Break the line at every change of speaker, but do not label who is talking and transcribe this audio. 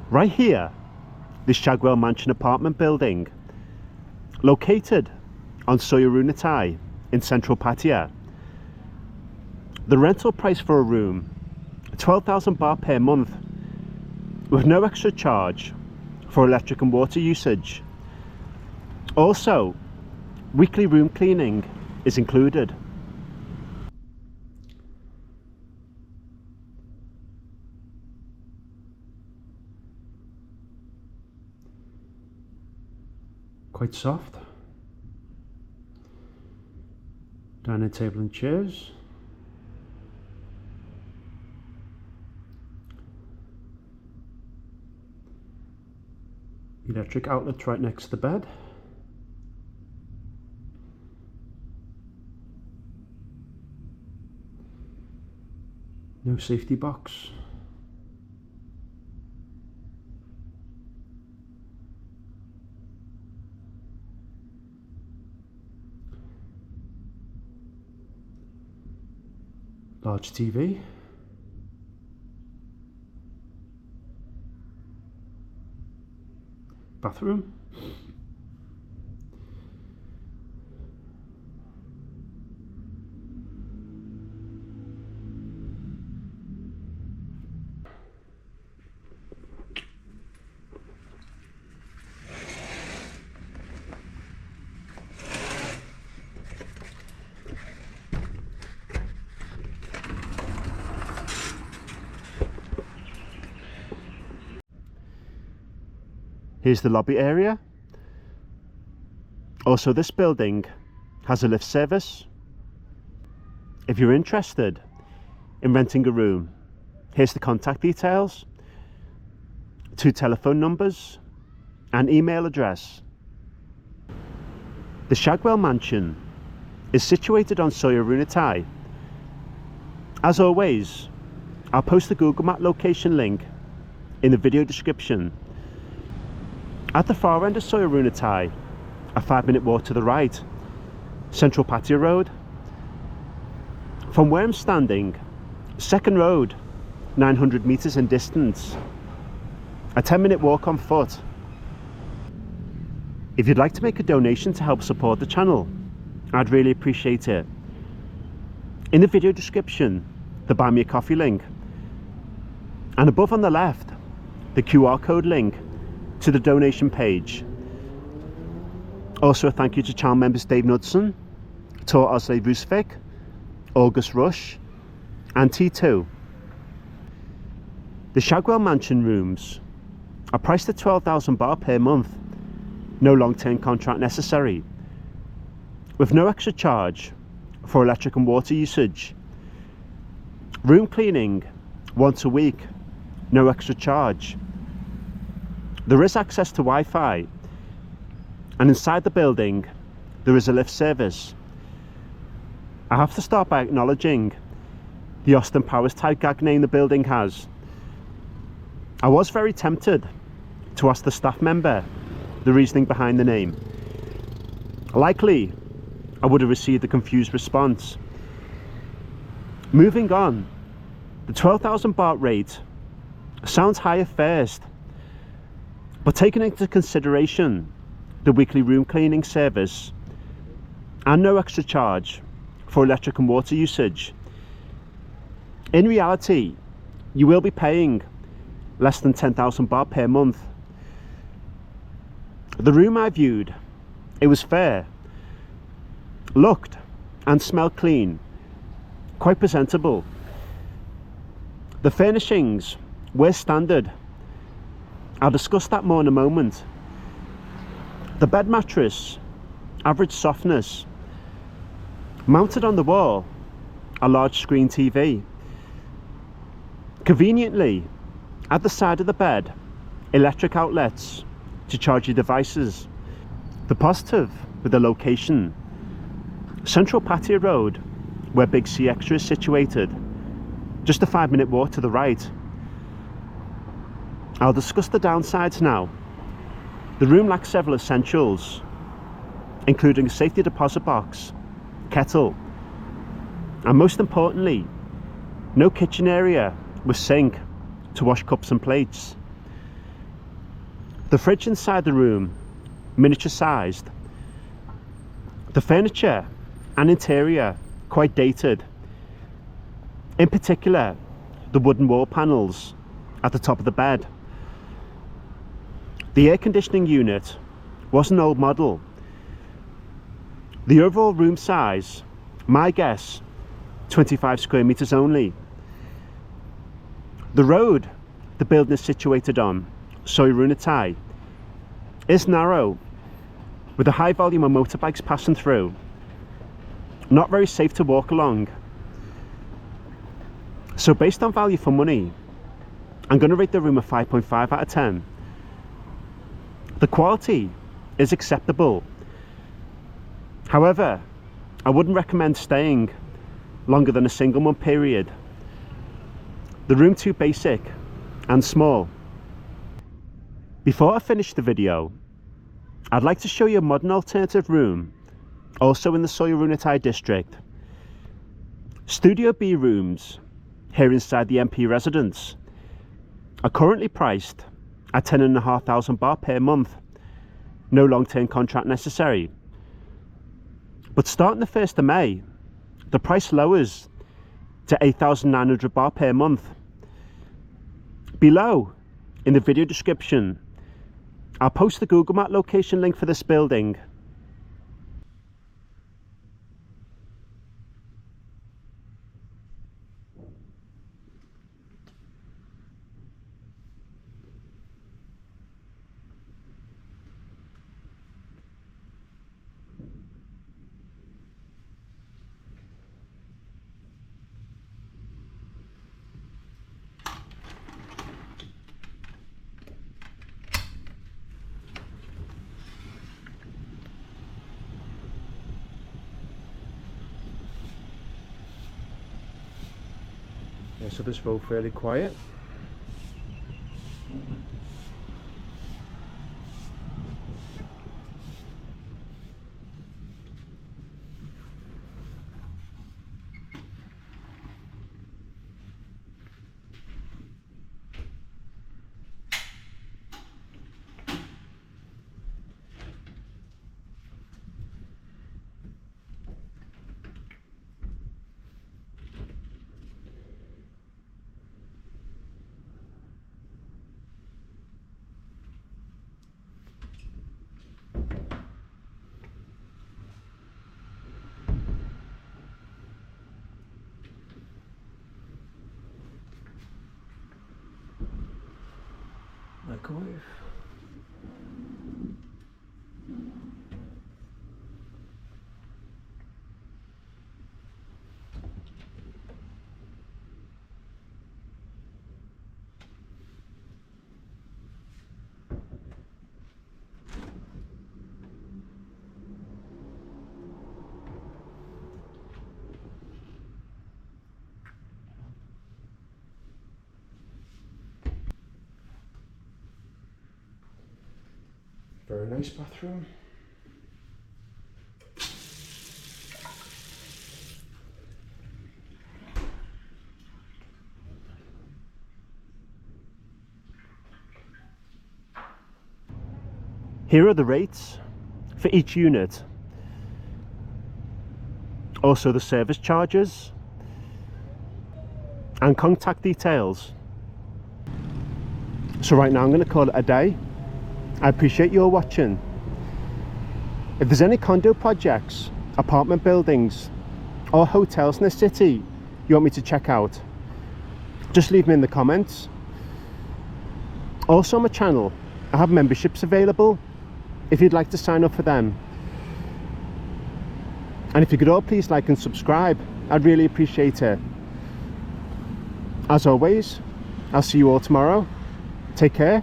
Right here, this Shagwell Mansion apartment building, located on Soi Arunotai in central Pattaya. The rental price for a room, 12,000 baht per month, with no extra charge for electric and water usage. Also, weekly room cleaning is included. Quite soft. Dining table and chairs. Electric outlet right next to the bed. No safety box. Large TV. Bathroom. Here's the lobby area. Also, this building has a lift service. If you're interested in renting a room, here's the contact details, 2 telephone numbers and email address. The Shagwell Mansion is situated on Soi Arunotai. As always, I'll post the Google Map location link in the video description. At the far end of Soi Arunotai, a 5-minute walk to the right, Central Pattaya Road. From where I'm standing, Second Road, 900 meters in distance, a 10-minute walk on foot. If you'd like to make a donation to help support the channel, I'd really appreciate it. In the video description, the Buy Me a Coffee link, and above on the left, the QR code link to the donation page. Also, a thank you to channel members Dave Knudsen, Tor Osley Rusvik, August Rush and T2. The Shagwell Mansion rooms are priced at 12,000 baht per month, no long-term contract necessary, with no extra charge for electric and water usage. Room cleaning once a week, no extra charge. There is access to Wi-Fi, and inside the building there is a lift service. I have to start by acknowledging the Austin Powers type gag name the building has. I was very tempted to ask the staff member the reasoning behind the name. Likely I would have received a confused response. Moving on, the 12,000 baht rate sounds high at first, but taking into consideration the weekly room cleaning service and no extra charge for electric and water usage, in reality you will be paying less than 10,000 baht per month. The room I viewed, it was fair, looked and smelled clean, quite presentable. The furnishings were standard. I'll discuss that more in a moment. The bed mattress, average softness. Mounted on the wall, a large screen TV. Conveniently, at the side of the bed, electric outlets to charge your devices. The positive with the location, Central Pattaya Road, where Big C Extra is situated, just a 5-minute walk to the right. I'll discuss the downsides now. The room lacks several essentials, including a safety deposit box, kettle, and most importantly, no kitchen area with sink to wash cups and plates. The fridge inside the room, miniature sized. The furniture and interior quite dated. In particular, the wooden wall panels at the top of the bed. The air conditioning unit was an old model. The overall room size, my guess, 25 square meters only. The road the building is situated on, Soi Arunotai, is narrow, with a high volume of motorbikes passing through. Not very safe to walk along. So based on value for money, I'm going to rate the room a 5.5 out of 10. The quality is acceptable. However, I wouldn't recommend staying longer than a single month period. The room too basic and small. Before I finish the video, I'd like to show you a modern alternative room, also in the Soi Arunotai district. Studio B rooms, here inside the MP residence, are currently priced at 10,500 baht per month. No long-term contract necessary. But starting the 1st of May, the price lowers to 8,900 baht per month. Below, in the video description, I'll post the Google Map location link for this building. Yeah, so this road fairly quiet. Microwave. Very nice bathroom. Here are the rates for each unit. Also the service charges and contact details. So right now I'm going to call it a day. I appreciate your watching. If there's any condo projects, apartment buildings or hotels in the city you want me to check out, just leave me in the comments. Also on my channel I have memberships available if you'd like to sign up for them. And if you could all please like and subscribe, I'd really appreciate it. As always, I'll see you all tomorrow. Take care.